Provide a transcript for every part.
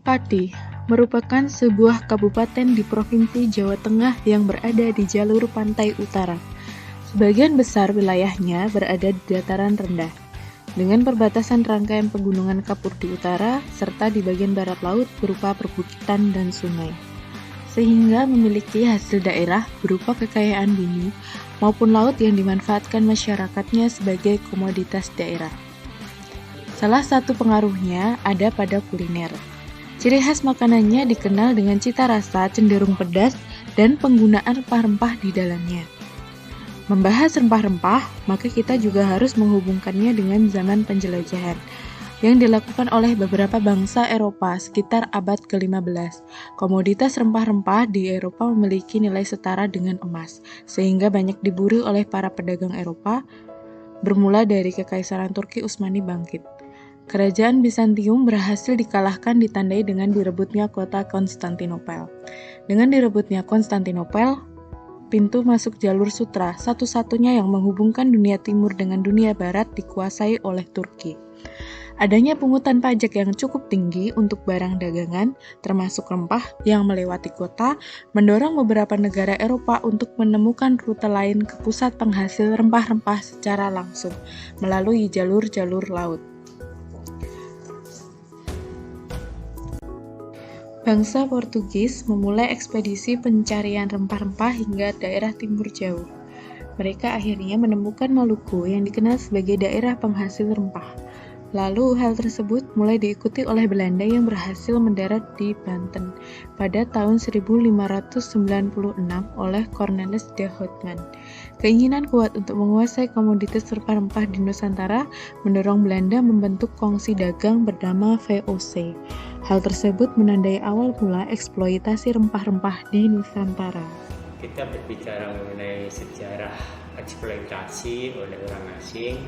Pati merupakan sebuah kabupaten di Provinsi Jawa Tengah yang berada di jalur pantai utara. Sebagian besar wilayahnya berada di dataran rendah, dengan perbatasan rangkaian pegunungan kapur di utara, serta di bagian barat laut berupa perbukitan dan sungai. Sehingga memiliki hasil daerah berupa kekayaan bumi maupun laut yang dimanfaatkan masyarakatnya sebagai komoditas daerah. Salah satu pengaruhnya ada pada kuliner. Ciri khas makanannya dikenal dengan cita rasa cenderung pedas dan penggunaan rempah-rempah di dalamnya. Membahas rempah-rempah, maka kita juga harus menghubungkannya dengan zaman penjelajahan yang dilakukan oleh beberapa bangsa Eropa sekitar abad ke-15. Komoditas rempah-rempah di Eropa memiliki nilai setara dengan emas, sehingga banyak diburu oleh para pedagang Eropa, bermula dari Kekaisaran Turki Utsmani bangkit. Kerajaan Bizantium berhasil dikalahkan ditandai dengan direbutnya kota Konstantinopel. Dengan direbutnya Konstantinopel, pintu masuk jalur sutra, satu-satunya yang menghubungkan dunia timur dengan dunia barat dikuasai oleh Turki. Adanya pungutan pajak yang cukup tinggi untuk barang dagangan, termasuk rempah yang melewati kota, mendorong beberapa negara Eropa untuk menemukan rute lain ke pusat penghasil rempah-rempah secara langsung, melalui jalur-jalur laut. Bangsa Portugis memulai ekspedisi pencarian rempah-rempah hingga daerah timur jauh. Mereka akhirnya menemukan Maluku yang dikenal sebagai daerah penghasil rempah. Lalu hal tersebut mulai diikuti oleh Belanda yang berhasil mendarat di Banten pada tahun 1596 oleh Cornelis de Houtman. Keinginan kuat untuk menguasai komoditas rempah-rempah di Nusantara mendorong Belanda membentuk kongsi dagang bernama VOC. Hal tersebut menandai awal mula eksploitasi rempah-rempah di Nusantara. Kita berbicara mengenai sejarah eksploitasi oleh orang asing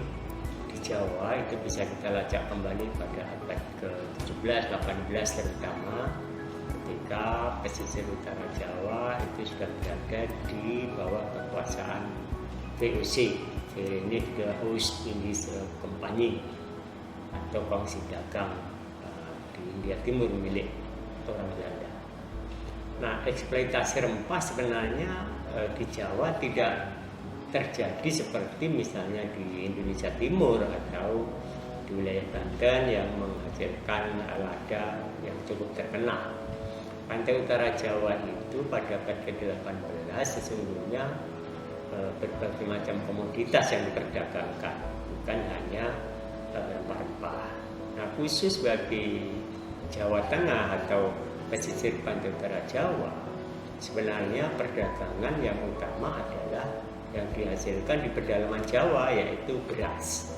di Jawa, itu bisa kita lacak kembali pada abad ke-17, 18 terutama, ketika pesisir utara Jawa itu sudah berada di bawah kekuasaan VOC, Verenigde Oost-Indische Compagnie, atau kongsi dagang di India Timur milik orang Belanda. Nah, eksploitasi rempah sebenarnya di Jawa tidak terjadi seperti misalnya di Indonesia Timur atau di wilayah Banten yang menghasilkan lada yang cukup terkenal. Pantai utara Jawa itu pada abad ke-18 sesungguhnya berbagai macam komoditas yang diperdagangkan, bukan hanya rempah-rempah. Nah, khusus bagi Jawa Tengah atau pesisir pantai utara Jawa, sebenarnya perdagangan yang utama adalah yang dihasilkan di pedalaman Jawa, yaitu beras.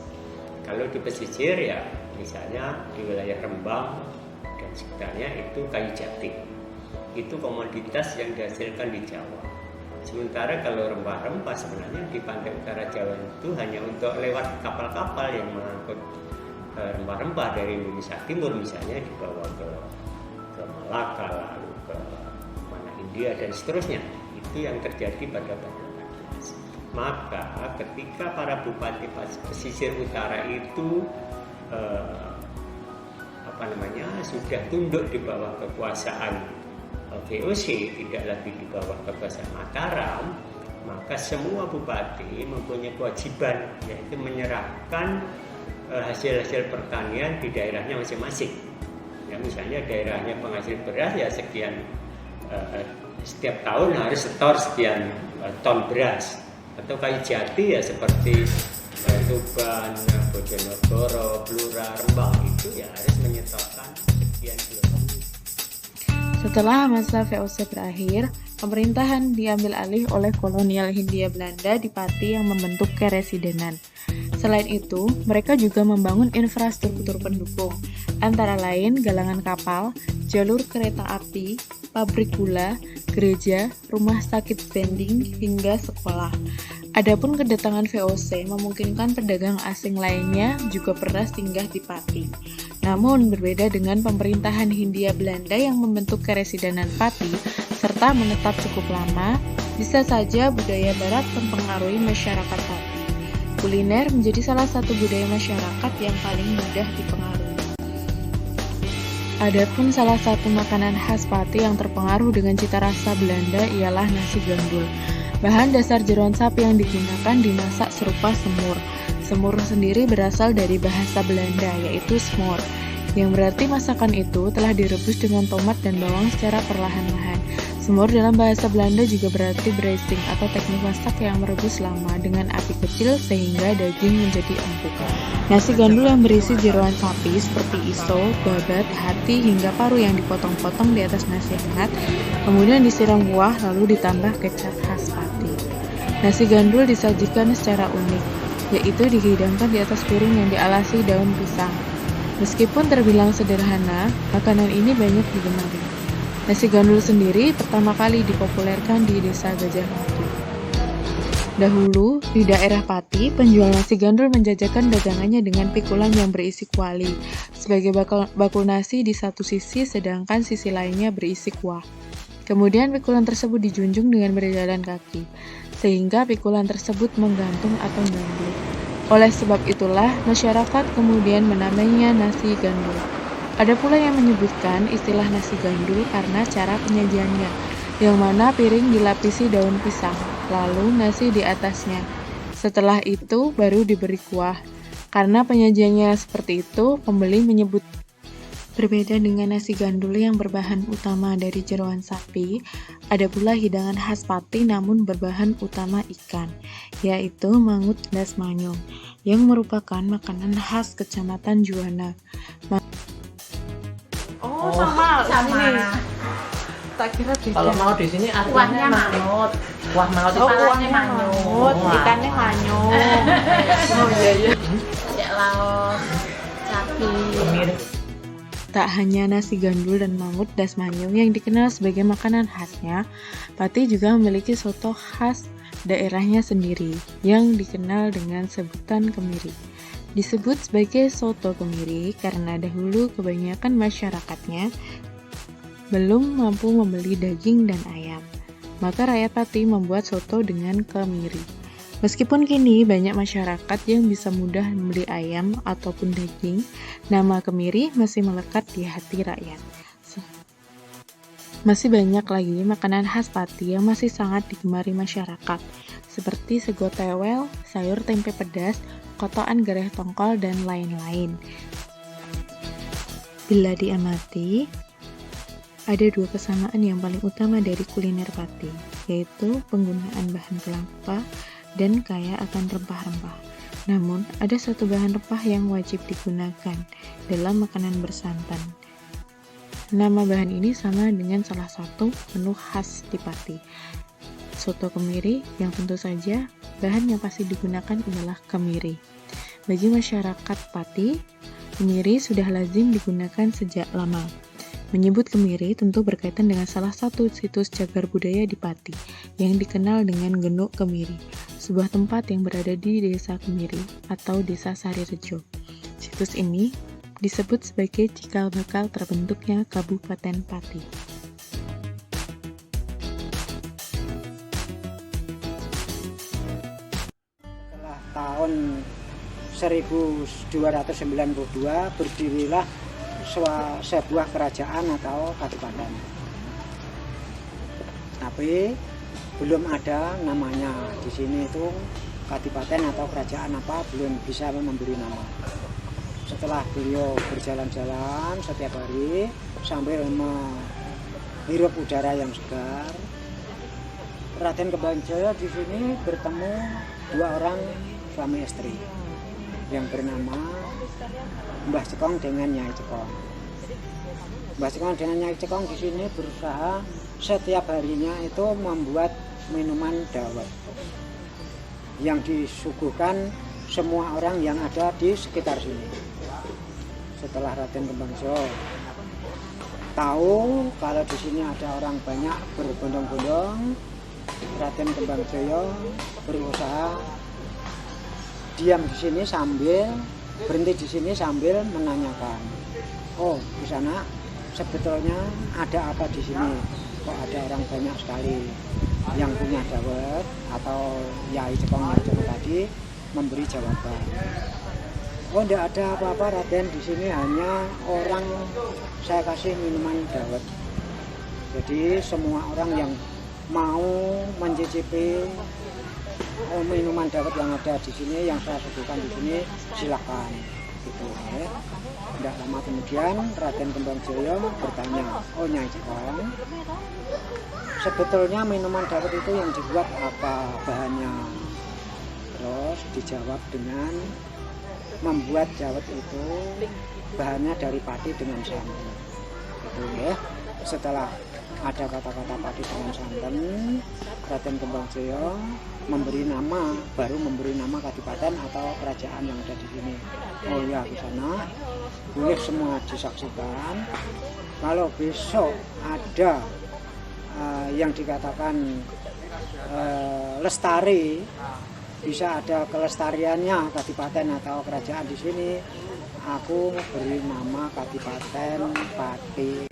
Kalau di pesisir ya misalnya di wilayah Rembang dan sekitarnya itu kayu jati. Itu komoditas yang dihasilkan di Jawa. Sementara kalau rempah-rempah sebenarnya di pantai utara Jawa itu hanya untuk lewat kapal-kapal yang mengangkut rempah-rempah dari Indonesia Timur misalnya dibawa ke Malaka, lalu ke mana India dan seterusnya. Itu yang terjadi pada abad 18. Maka ketika para bupati pesisir utara itu sudah tunduk di bawah kekuasaan VOC, tidak lagi di bawah kekuasaan Mataram, maka semua bupati mempunyai kewajiban yaitu menyerahkan hasil-hasil pertanian di daerahnya masing-masing. Ya, misalnya daerahnya penghasil beras ya sekian, setiap tahun harus setor sekian ton beras. Atau kayu jati ya seperti Tuban, Bojonegoro, Blora, Rembang itu ya harus menyetorkan sekian kilogram. Setelah masa VOC berakhir, pemerintahan diambil alih oleh kolonial Hindia Belanda di Pati yang membentuk keresidenan. Selain itu, mereka juga membangun infrastruktur pendukung, antara lain galangan kapal, jalur kereta api, pabrik gula, gereja, rumah sakit vending, hingga sekolah. Adapun kedatangan VOC memungkinkan pedagang asing lainnya juga pernah singgah di Pati. Namun berbeda dengan pemerintahan Hindia Belanda yang membentuk keresidenan Pati serta menetap cukup lama, bisa saja budaya barat mempengaruhi masyarakat Pati. Kuliner menjadi salah satu budaya masyarakat yang paling mudah dipengaruhi. Adapun salah satu makanan khas Pati yang terpengaruh dengan cita rasa Belanda ialah nasi gandul. Bahan dasar jeroan sapi yang digunakan dimasak serupa semur. Semur sendiri berasal dari bahasa Belanda, yaitu smoor, yang berarti masakan itu telah direbus dengan tomat dan bawang secara perlahan-lahan. Semur dalam bahasa Belanda juga berarti braising atau teknik masak yang merebus lama dengan api kecil sehingga daging menjadi empuk. Nasi gandul yang berisi jeroan sapi seperti iso, babat, hati, hingga paru yang dipotong-potong di atas nasi hangat, kemudian disiram kuah lalu ditambah kecap khas Pati. Nasi gandul disajikan secara unik, yaitu dihidangkan di atas piring yang dialasi daun pisang. Meskipun terbilang sederhana, makanan ini banyak digemari. Nasi gandul sendiri pertama kali dipopulerkan di desa Gajah Madu. Dahulu, di daerah Pati, penjual nasi gandul menjajakan dagangannya dengan pikulan yang berisi kuali, sebagai bakul nasi di satu sisi sedangkan sisi lainnya berisi kuah. Kemudian pikulan tersebut dijunjung dengan berjalan kaki, sehingga pikulan tersebut menggantung atau gandul. Oleh sebab itulah, masyarakat kemudian menamainya nasi gandul. Ada pula yang menyebutkan istilah nasi gandul karena cara penyajiannya, yang mana piring dilapisi daun pisang, lalu nasi di atasnya. Setelah itu baru diberi kuah. Karena penyajiannya seperti itu, pembeli menyebut. Berbeda dengan nasi gandul yang berbahan utama dari jeroan sapi, ada pula hidangan khas Pati namun berbahan utama ikan, yaitu mangut das manyung, yang merupakan makanan khas Kecamatan Juwana. Sama. Tak kira beda. Kalau mau di sini artinya mangut. Wah, mangut itu Kuahnya mangut, ikannya manyung. Oh iya. Cek laos sapi. Tak hanya nasi gandul dan mangut das manyung yang dikenal sebagai makanan khasnya, Pati juga memiliki soto khas daerahnya sendiri yang dikenal dengan sebutan kemiri. Disebut sebagai soto kemiri karena dahulu kebanyakan masyarakatnya belum mampu membeli daging dan ayam. Maka rakyat Pati membuat soto dengan kemiri. Meskipun kini banyak masyarakat yang bisa mudah membeli ayam ataupun daging, nama kemiri masih melekat di hati rakyat. Masih banyak lagi makanan khas Pati yang masih sangat digemari masyarakat, seperti sego tewel, sayur tempe pedas, kotokan gereh tongkol, dan lain-lain. Bila diamati, ada dua kesamaan yang paling utama dari kuliner Pati, yaitu penggunaan bahan kelapa dan kaya akan rempah-rempah. Namun, ada satu bahan rempah yang wajib digunakan dalam makanan bersantan. Nama bahan ini sama dengan salah satu menu khas di Pati, soto kemiri, yang tentu saja bahan yang pasti digunakan adalah kemiri. Bagi masyarakat Pati, kemiri sudah lazim digunakan sejak lama. Menyebut kemiri tentu berkaitan dengan salah satu situs cagar budaya di Pati yang dikenal dengan Genuk Kemiri, sebuah tempat yang berada di Desa Kemiri atau Desa Sarirejo. Situs ini disebut sebagai cikal bakal terbentuknya Kabupaten Pati. Setelah tahun 1292 berdirilah sebuah kerajaan atau kadipaten. Tapi belum ada namanya di sini itu kadipaten atau kerajaan apa, belum bisa memberi nama. Setelah beliau berjalan-jalan setiap hari sambil menghirup udara yang segar, Raden Kembanjaya di sini bertemu dua orang suami istri yang bernama Mbah Cekong dengan Nyai Cekong. Mbah Cekong dengan Nyai Cekong di sini berusaha setiap harinya itu membuat minuman dawet yang disuguhkan semua orang yang ada di sekitar sini. Setelah Raden Kembanjaya tahu kalau di sini ada orang banyak berbondong-bondong, Raden Kembanjaya berusaha diam di sini sambil berhenti di sini sambil menanyakan, oh di sana sebetulnya ada apa di sini? Kok ada orang banyak sekali yang punya dawet? Atau Nyai Cekong tadi memberi jawaban. Oh, enggak ada apa-apa Raden, di sini hanya orang saya kasih minuman dawet. Jadi semua orang yang mau mencicipi minuman dawet yang ada di sini, yang saya sebutkan di sini, silakan. Gitu ya. Tidak lama kemudian Raden Kembangjaya bertanya, oh Nyai Cikong, sebetulnya minuman dawet itu yang dibuat apa bahannya? Terus dijawab dengan membuat dawet itu bahannya dari padi dengan santan. Gitu ya. Setelah ada kata-kata padi dengan santan, Raden Kembangjaya baru memberi nama kadipaten atau kerajaan yang ada di sini. Oh ya, di sana boleh semua disaksikan. Kalau besok ada yang dikatakan lestari, bisa ada kelestariannya kadipaten atau kerajaan di sini, aku beri nama Kadipaten Pati.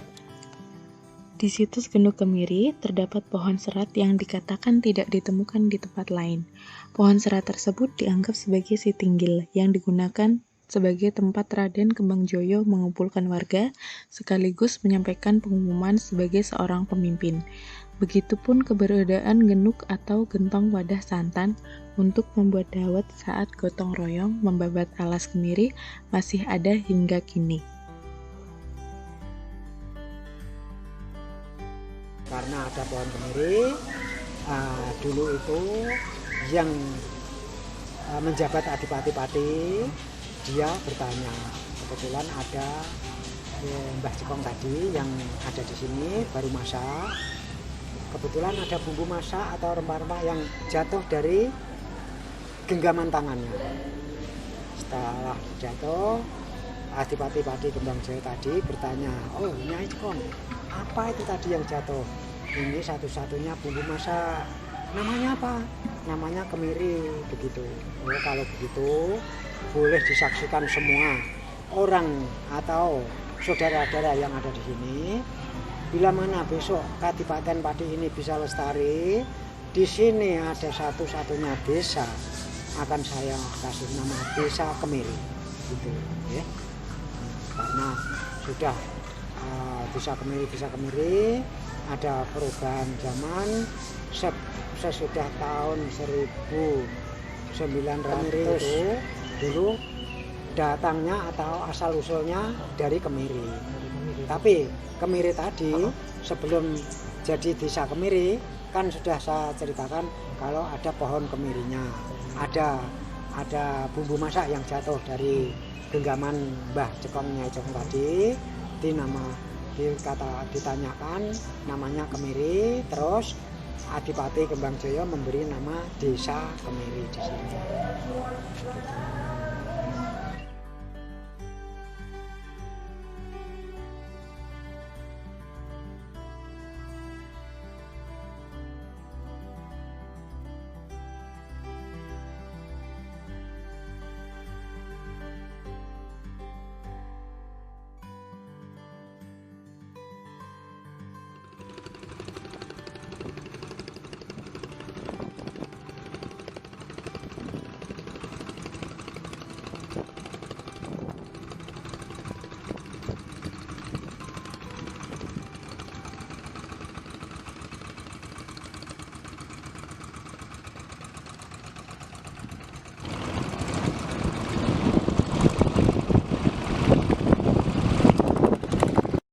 Di situs Genduk Kemiri terdapat pohon serat yang dikatakan tidak ditemukan di tempat lain. Pohon serat tersebut dianggap sebagai Sitinggil yang digunakan sebagai tempat Raden Kembangjaya mengumpulkan warga sekaligus menyampaikan pengumuman sebagai seorang pemimpin. Begitupun keberadaan genuk atau gentong wadah santan untuk membuat dawet saat gotong royong membabat alas kemiri masih ada hingga kini. Karena ada pohon kemiri, dulu itu yang menjabat Adipati Pati, dia bertanya, kebetulan ada Mbah Cikong tadi yang ada di sini baru masak, kebetulan ada bumbu masak atau rempah-rempah yang jatuh dari genggaman tangannya. Setelah jatuh, Adipati Pati Kembangjaya tadi bertanya, oh Nyai Cikong, apa itu tadi yang jatuh? Ini satu-satunya bumbu masak. Namanya apa? Namanya kemiri, begitu. Oh, kalau begitu boleh disaksikan semua orang atau saudara-saudara yang ada di sini. Bila mana besok Kadipaten Pati ini bisa lestari, di sini ada satu-satunya desa akan saya kasih nama Desa Kemiri, gitu ya. Karena sudah Desa Kemiri ada perubahan zaman sesudah tahun 1900 itu dulu datangnya atau asal usulnya dari Kemiri. Tapi Kemiri tadi sebelum jadi Desa Kemiri kan sudah saya ceritakan kalau ada pohon kemirinya, ada bumbu masak yang jatuh dari genggaman Mbah Cikong Nyai Cikong tadi, ditanyakan namanya Kemiri, terus Adipati Kembangjaya memberi nama Desa Kemiri di sini.